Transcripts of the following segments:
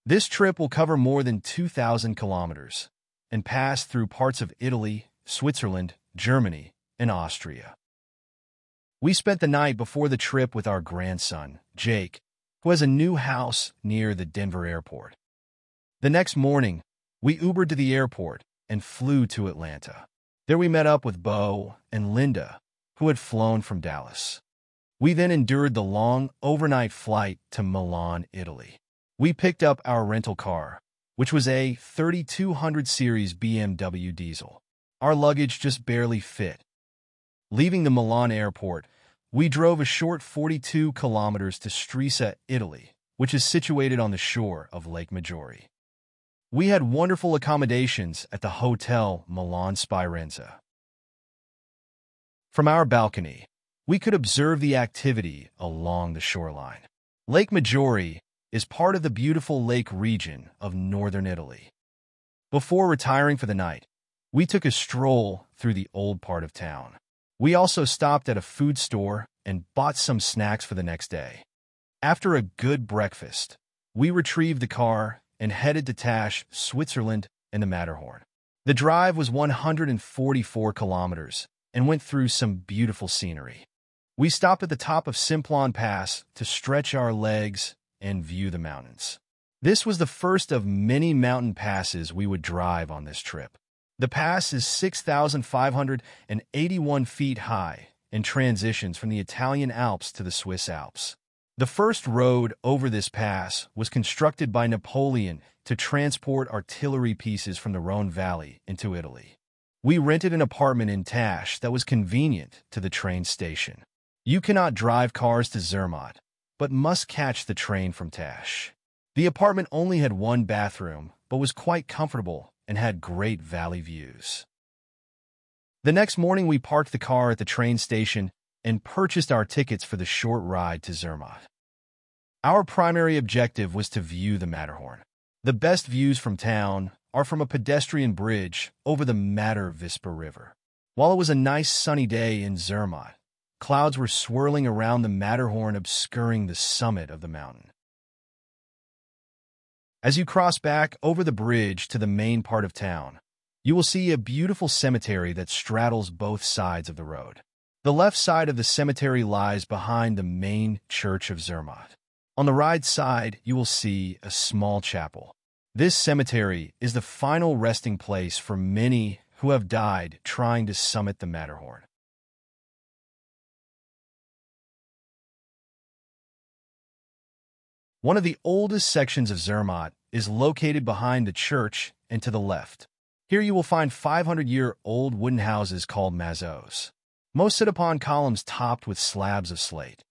This trip will cover more than 2,000 kilometers and pass through parts of Italy, Switzerland, Germany, and Austria. We spent the night before the trip with our grandson, Jake, who has a new house near the Denver airport. The next morning, we Ubered to the airport and flew to Atlanta. There we met up with Bo and Linda, who had flown from Dallas. We then endured the long overnight flight to Milan, Italy. We picked up our rental car, which was a 3200 series BMW diesel. Our luggage just barely fit. Leaving the Milan airport, we drove a short 42 kilometers to Stresa, Italy, which is situated on the shore of Lake Maggiore. We had wonderful accommodations at the Hotel Milan Spirenza. From our balcony, we could observe the activity along the shoreline. Lake Maggiore is part of the beautiful lake region of northern Italy. Before retiring for the night, we took a stroll through the old part of town. We also stopped at a food store and bought some snacks for the next day. After a good breakfast, we retrieved the car and headed to Tash, Switzerland, and the Matterhorn. The drive was 144 kilometers and went through some beautiful scenery. We stopped at the top of Simplon Pass to stretch our legs and view the mountains. This was the first of many mountain passes we would drive on this trip. The pass is 6,581 feet high and transitions from the Italian Alps to the Swiss Alps. The first road over this pass was constructed by Napoleon to transport artillery pieces from the Rhone Valley into Italy. We rented an apartment in Tash that was convenient to the train station. You cannot drive cars to Zermatt, but must catch the train from Tash. The apartment only had one bathroom, but was quite comfortable and had great valley views. The next morning we parked the car at the train station and purchased our tickets for the short ride to Zermatt. Our primary objective was to view the Matterhorn. The best views from town are from a pedestrian bridge over the Matter Vispa River. While it was a nice sunny day in Zermatt, clouds were swirling around the Matterhorn, obscuring the summit of the mountain. As you cross back over the bridge to the main part of town, you will see a beautiful cemetery that straddles both sides of the road. The left side of the cemetery lies behind the main church of Zermatt. On the right side, you will see a small chapel. This cemetery is the final resting place for many who have died trying to summit the Matterhorn. One of the oldest sections of Zermatt is located behind the church and to the left. Here you will find 500-year-old wooden houses called mazos. Most sit upon columns topped with slabs of slate.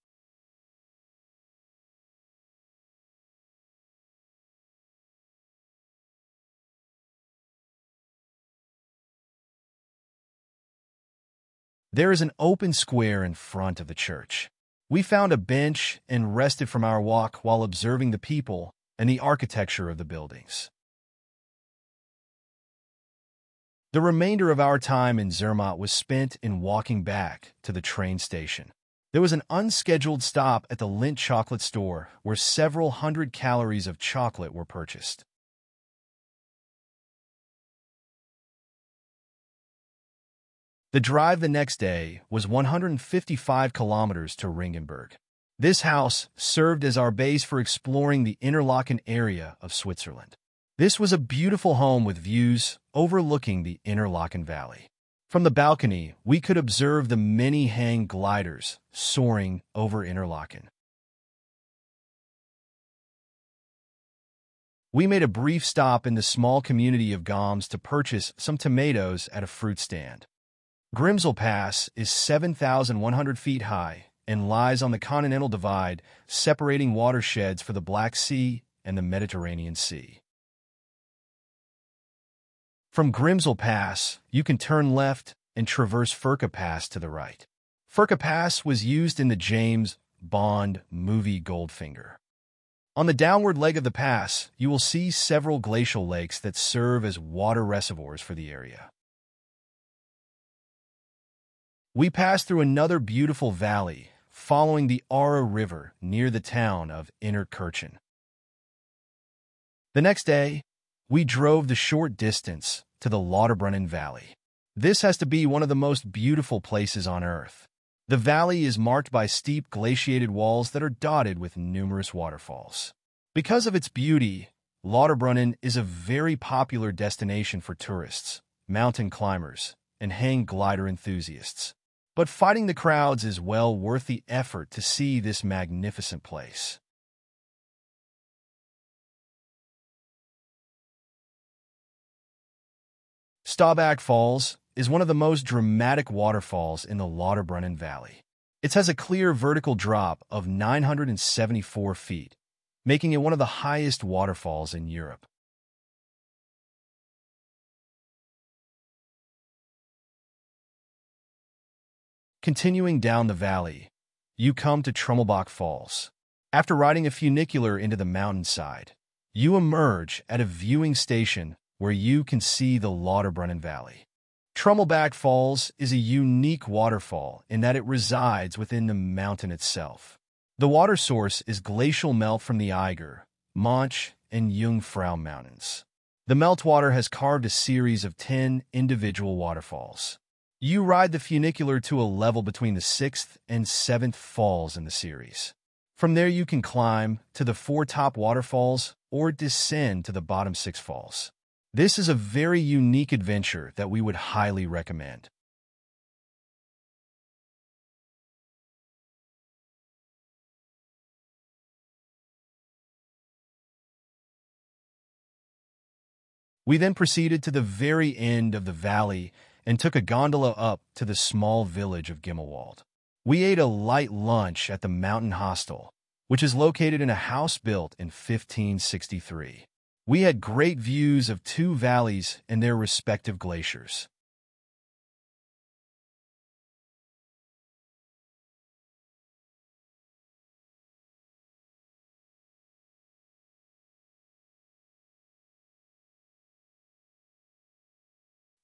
There is an open square in front of the church. We found a bench and rested from our walk while observing the people and the architecture of the buildings. The remainder of our time in Zermatt was spent in walking back to the train station. There was an unscheduled stop at the Lindt chocolate store where several hundred calories of chocolate were purchased. The drive the next day was 155 kilometers to Ringenberg. This house served as our base for exploring the Interlaken area of Switzerland. This was a beautiful home with views overlooking the Interlaken Valley. From the balcony, we could observe the many hang gliders soaring over Interlaken. We made a brief stop in the small community of Goms to purchase some tomatoes at a fruit stand. Grimsel Pass is 7,100 feet high and lies on the Continental Divide, separating watersheds for the Black Sea and the Mediterranean Sea. From Grimsel Pass, you can turn left and traverse Furka Pass to the right. Furka Pass was used in the James Bond movie Goldfinger. On the downward leg of the pass, you will see several glacial lakes that serve as water reservoirs for the area. We passed through another beautiful valley, following the Aare River near the town of Innertkirchen. The next day, we drove the short distance to the Lauterbrunnen Valley. This has to be one of the most beautiful places on Earth. The valley is marked by steep glaciated walls that are dotted with numerous waterfalls. Because of its beauty, Lauterbrunnen is a very popular destination for tourists, mountain climbers, and hang glider enthusiasts. But fighting the crowds is well worth the effort to see this magnificent place. Staubach Falls is one of the most dramatic waterfalls in the Lauterbrunnen Valley. It has a clear vertical drop of 974 feet, making it one of the highest waterfalls in Europe. Continuing down the valley, you come to Trummelbach Falls. After riding a funicular into the mountainside, you emerge at a viewing station where you can see the Lauterbrunnen Valley. Trummelbach Falls is a unique waterfall in that it resides within the mountain itself. The water source is glacial melt from the Eiger, Mönch, and Jungfrau Mountains. The meltwater has carved a series of 10 individual waterfalls. You ride the funicular to a level between the 6th and 7th falls in the series. From there you can climb to the 4 top waterfalls or descend to the bottom 6 falls. This is a very unique adventure that we would highly recommend. We then proceeded to the very end of the valley and took a gondola up to the small village of Gimmelwald. We ate a light lunch at the Mountain Hostel, which is located in a house built in 1563. We had great views of 2 valleys and their respective glaciers.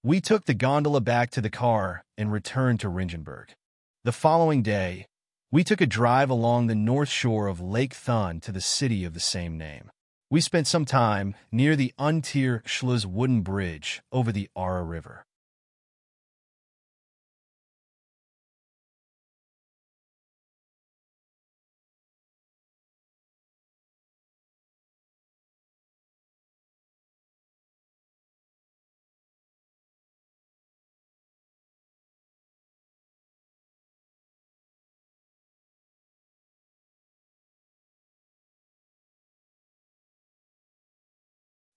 We took the gondola back to the car and returned to Ringenberg. The following day, we took a drive along the north shore of Lake Thun to the city of the same name. We spent some time near the Untier Schluss wooden bridge over the Aare River.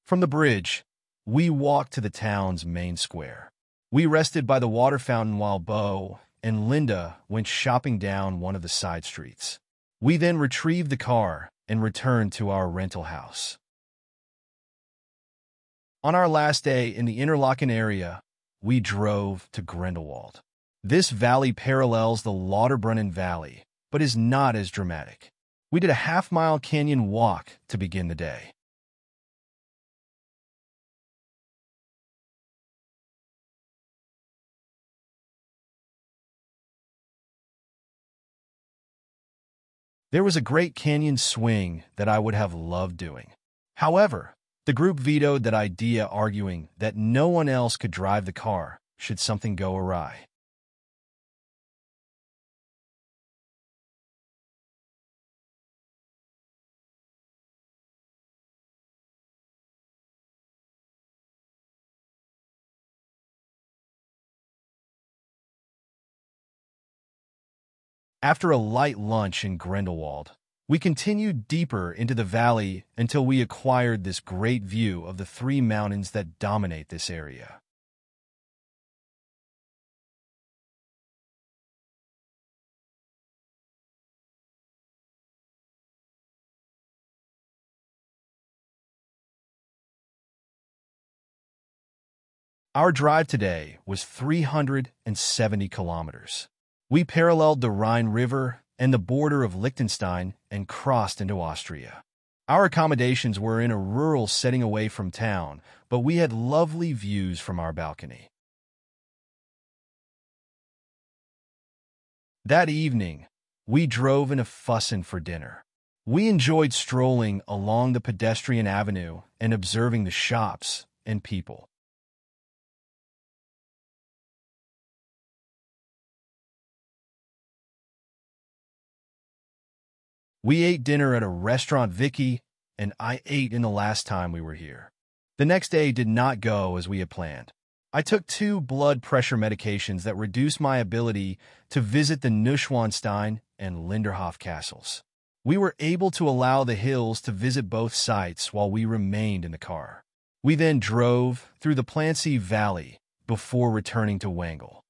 From the bridge, we walked to the town's main square. We rested by the water fountain while Bo and Linda went shopping down one of the side streets. We then retrieved the car and returned to our rental house. On our last day in the Interlaken area, we drove to Grindelwald. This valley parallels the Lauterbrunnen Valley, but is not as dramatic. We did a half-mile canyon walk to begin the day. There was a great canyon swing that I would have loved doing. However, the group vetoed that idea, arguing that no one else could drive the car should something go awry. After a light lunch in Grindelwald, we continued deeper into the valley until we acquired this great view of the 3 mountains that dominate this area. Our drive today was 370 kilometers. We paralleled the Rhine River and the border of Liechtenstein and crossed into Austria. Our accommodations were in a rural setting away from town, but we had lovely views from our balcony. That evening, we drove in a Fussen for dinner. We enjoyed strolling along the pedestrian avenue and observing the shops and people. We ate dinner at a restaurant Vicky and I ate in the last time we were here. The next day did not go as we had planned. I took 2 blood pressure medications that reduced my ability to visit the Neuschwanstein and Linderhof castles. We were able to allow the hills to visit both sites while we remained in the car. We then drove through the Plancy Valley before returning to Wangel.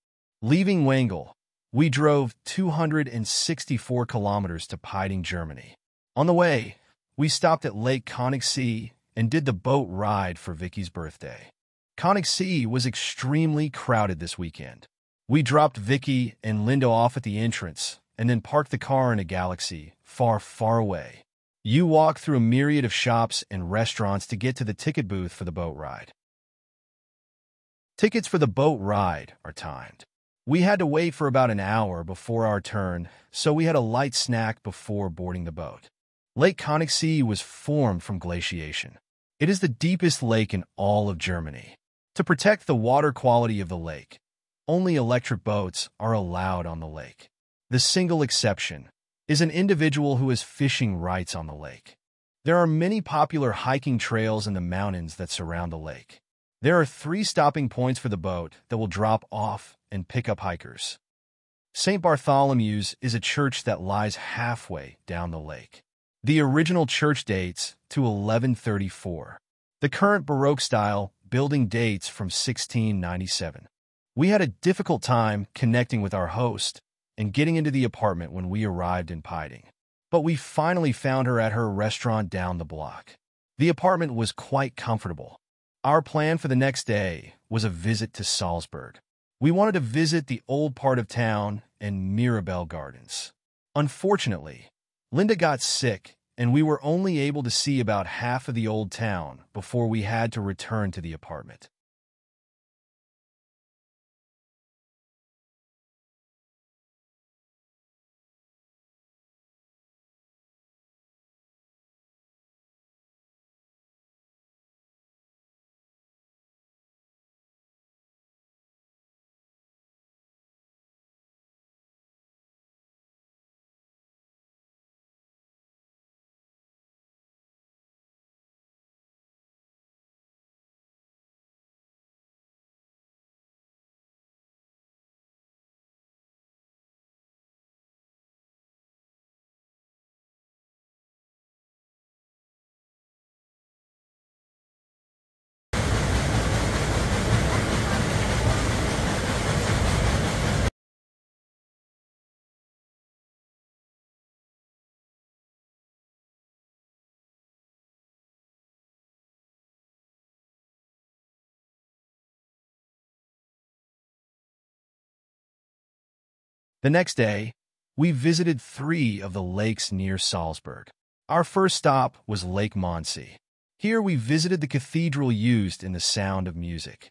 Leaving Wangel, we drove 264 kilometers to Piding, Germany. On the way, we stopped at Lake Königssee and did the boat ride for Vicky's birthday. Königssee was extremely crowded this weekend. We dropped Vicky and Linda off at the entrance and then parked the car in a galaxy far, far away. You walk through a myriad of shops and restaurants to get to the ticket booth for the boat ride. Tickets for the boat ride are timed. We had to wait for about an hour before our turn, so we had a light snack before boarding the boat. Lake Königssee was formed from glaciation. It is the deepest lake in all of Germany. To protect the water quality of the lake, only electric boats are allowed on the lake. The single exception is an individual who has fishing rights on the lake. There are many popular hiking trails in the mountains that surround the lake. There are 3 stopping points for the boat that will drop off and pick up hikers. St. Bartholomew's is a church that lies halfway down the lake. The original church dates to 1134. The current Baroque-style building dates from 1697. We had a difficult time connecting with our host and getting into the apartment when we arrived in Piding, but we finally found her at her restaurant down the block. The apartment was quite comfortable. Our plan for the next day was a visit to Salzburg. We wanted to visit the old part of town and Mirabelle Gardens. Unfortunately, Linda got sick and we were only able to see about half of the old town before we had to return to the apartment. The next day, we visited 3 of the lakes near Salzburg. Our first stop was Lake Mondsee. Here we visited the cathedral used in The Sound of Music.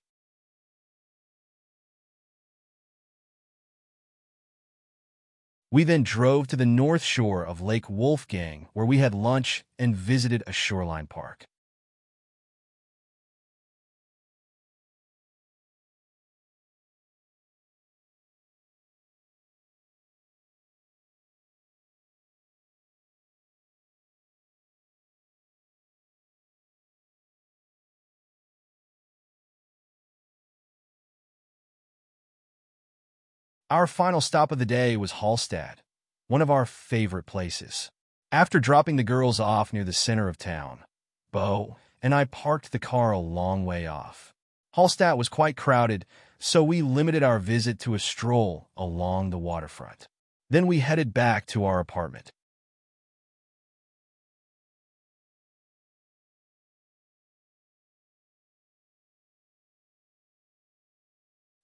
We then drove to the north shore of Lake Wolfgang, where we had lunch and visited a shoreline park. Our final stop of the day was Hallstatt, one of our favorite places. After dropping the girls off near the center of town, Bo and I parked the car a long way off. Hallstatt was quite crowded, so we limited our visit to a stroll along the waterfront. Then we headed back to our apartment.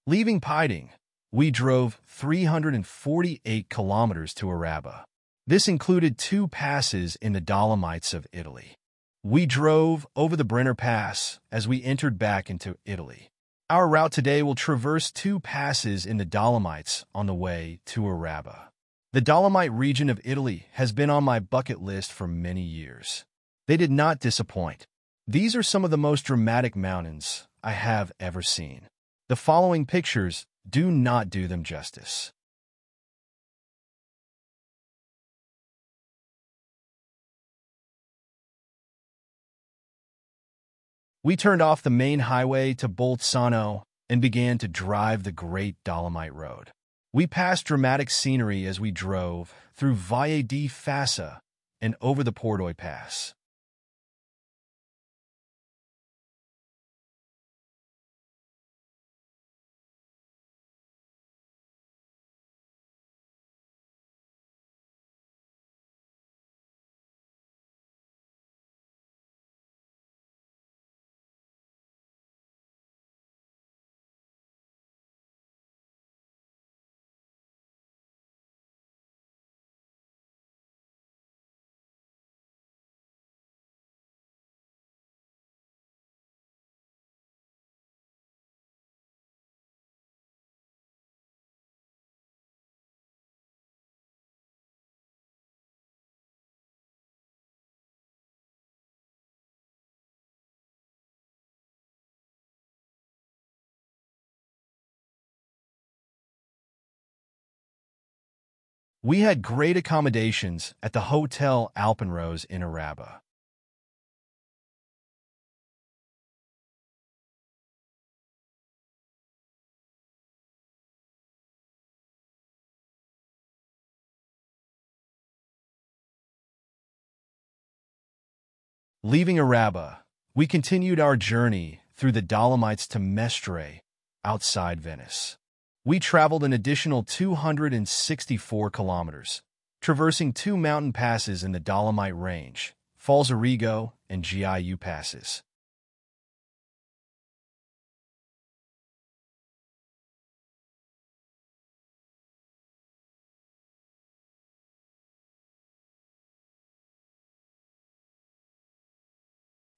Leaving Piding, we drove 348 kilometers to Araba. This included 2 passes in the Dolomites of Italy. We drove over the Brenner Pass as we entered back into Italy. Our route today will traverse 2 passes in the Dolomites on the way to Araba. The Dolomite region of Italy has been on my bucket list for many years. They did not disappoint. These are some of the most dramatic mountains I have ever seen. The following pictures do not do them justice. We turned off the main highway to Bolzano and began to drive the Great Dolomite Road. We passed dramatic scenery as we drove through Valle di Fassa and over the Pordoi Pass. We had great accommodations at the Hotel Alpenrose in Araba. Leaving Araba, we continued our journey through the Dolomites to Mestre, outside Venice. We traveled an additional 264 kilometers, traversing two mountain passes in the Dolomite Range, Falzarigo and Giu passes.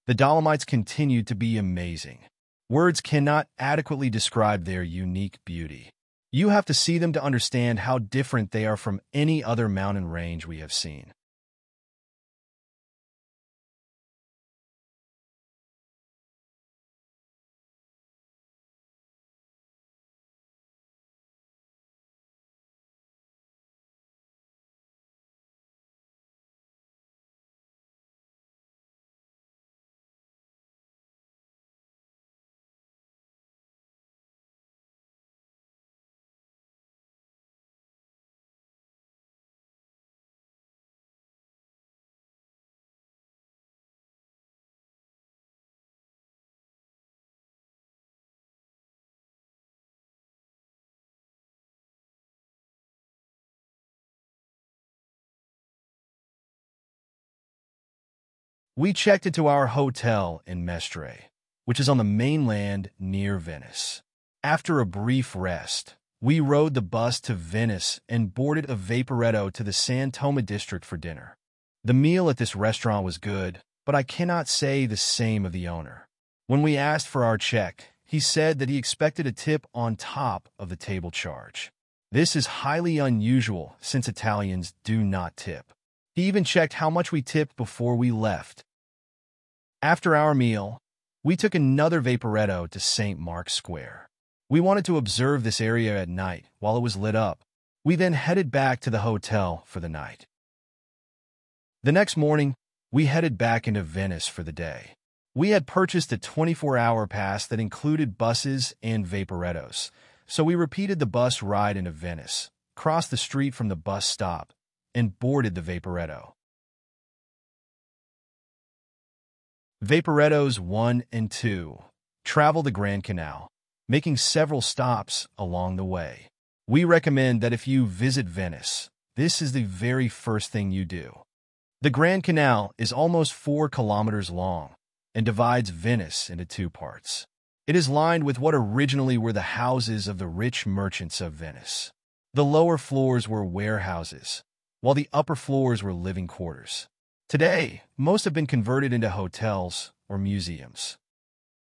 The Dolomites continued to be amazing. Words cannot adequately describe their unique beauty. You have to see them to understand how different they are from any other mountain range we have seen. We checked into our hotel in Mestre, which is on the mainland near Venice. After a brief rest, we rode the bus to Venice and boarded a vaporetto to the San Toma district for dinner. The meal at this restaurant was good, but I cannot say the same of the owner. When we asked for our check, he said that he expected a tip on top of the table charge. This is highly unusual since Italians do not tip. He even checked how much we tipped before we left. After our meal, we took another vaporetto to St. Mark's Square. We wanted to observe this area at night while it was lit up. We then headed back to the hotel for the night. The next morning, we headed back into Venice for the day. We had purchased a 24-hour pass that included buses and vaporettos, so we repeated the bus ride into Venice, crossed the street from the bus stop, and boarded the vaporetto. Vaporettos 1 and 2 travel the Grand Canal, making several stops along the way. We recommend that if you visit Venice, this is the very first thing you do. The Grand Canal is almost 4 kilometers long and divides Venice into two parts. It is lined with what originally were the houses of the rich merchants of Venice. The lower floors were warehouses, while the upper floors were living quarters. Today, most have been converted into hotels or museums.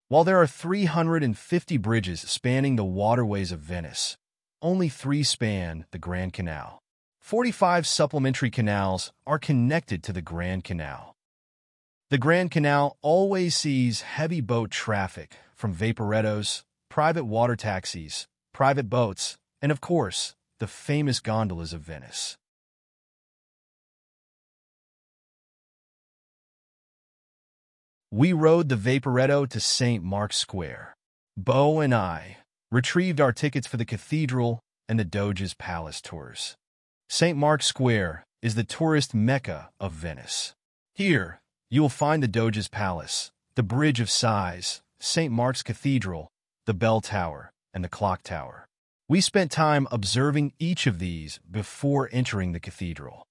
While there are 350 bridges spanning the waterways of Venice, only 3 span the Grand Canal. 45 supplementary canals are connected to the Grand Canal. The Grand Canal always sees heavy boat traffic from vaporettos, private water taxis, private boats, and of course, the famous gondolas of Venice. We rode the Vaporetto to St. Mark's Square. Beau and I retrieved our tickets for the cathedral and the Doge's Palace tours. St. Mark's Square is the tourist mecca of Venice. Here, you will find the Doge's Palace, the Bridge of Sighs, St. Mark's Cathedral, the Bell Tower, and the Clock Tower. We spent time observing each of these before entering the cathedral.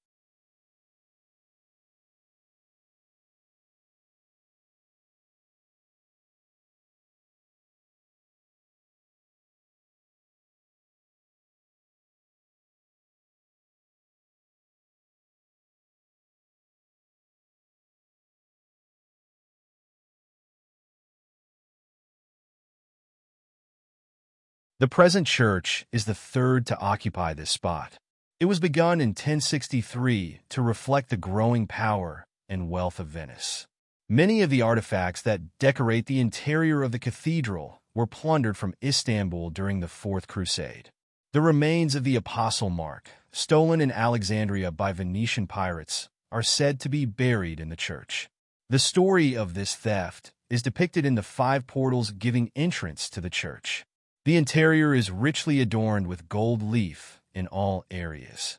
The present church is the third to occupy this spot. It was begun in 1063 to reflect the growing power and wealth of Venice. Many of the artifacts that decorate the interior of the cathedral were plundered from Istanbul during the Fourth Crusade. The remains of the Apostle Mark, stolen in Alexandria by Venetian pirates, are said to be buried in the church. The story of this theft is depicted in the 5 portals giving entrance to the church. The interior is richly adorned with gold leaf in all areas.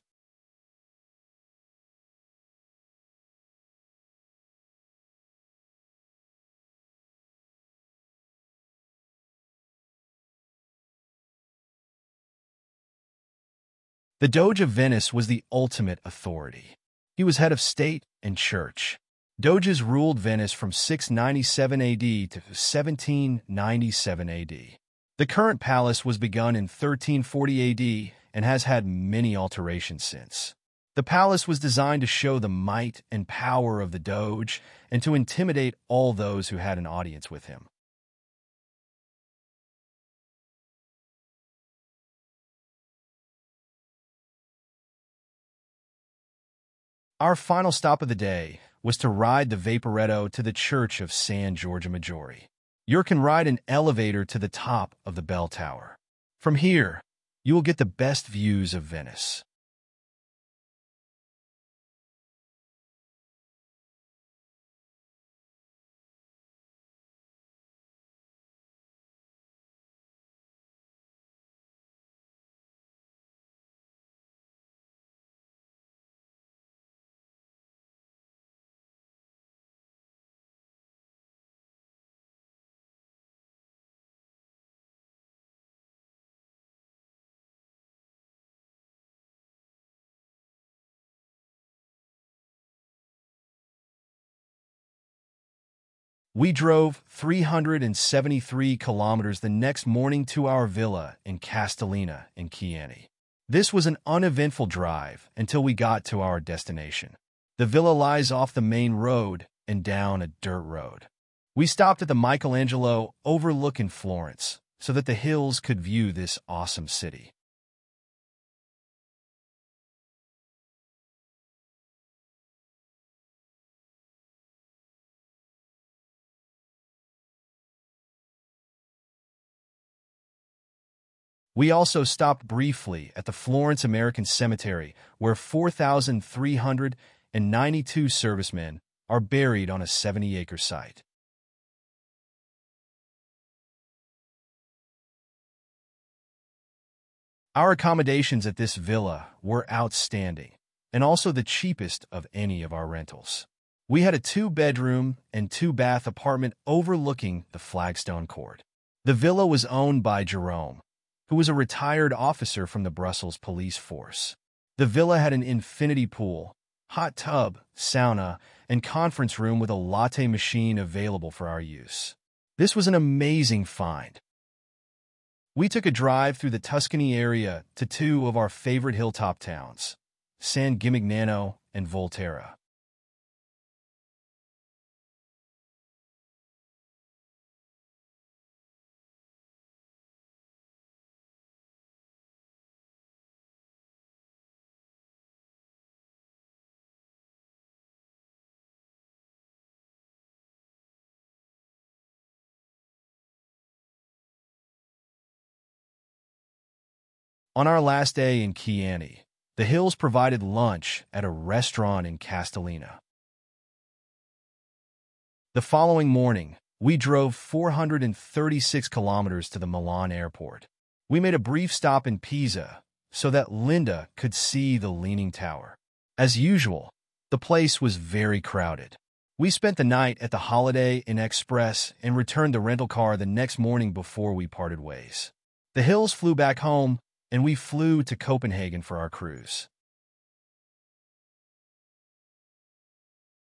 The Doge of Venice was the ultimate authority. He was head of state and church. Doges ruled Venice from 697 AD to 1797 AD. The current palace was begun in 1340 AD and has had many alterations since. The palace was designed to show the might and power of the Doge and to intimidate all those who had an audience with him. Our final stop of the day was to ride the Vaporetto to the Church of San Giorgio Maggiore. You can ride an elevator to the top of the bell tower. From here, you will get the best views of Venice. We drove 373 kilometers the next morning to our villa in Castellina in Chieti. This was an uneventful drive until we got to our destination. The villa lies off the main road and down a dirt road. We stopped at the Michelangelo overlooking Florence so that the hills could view this awesome city. We also stopped briefly at the Florence American Cemetery, where 4,392 servicemen are buried on a 70-acre site. Our accommodations at this villa were outstanding, and also the cheapest of any of our rentals. We had a 2-bedroom and 2-bath apartment overlooking the Flagstone Court. The villa was owned by Jerome, who was a retired officer from the Brussels police force. The villa had an infinity pool, hot tub, sauna, and conference room with a latte machine available for our use. This was an amazing find. We took a drive through the Tuscany area to 2 of our favorite hilltop towns, San Gimignano and Volterra. On our last day in Chiani, the hills provided lunch at a restaurant in Castellina. The following morning, we drove 436 kilometers to the Milan airport. We made a brief stop in Pisa so that Linda could see the Leaning Tower. As usual, the place was very crowded. We spent the night at the Holiday Inn Express and returned the rental car the next morning before we parted ways. The Hills flew back home, and we flew to Copenhagen for our cruise.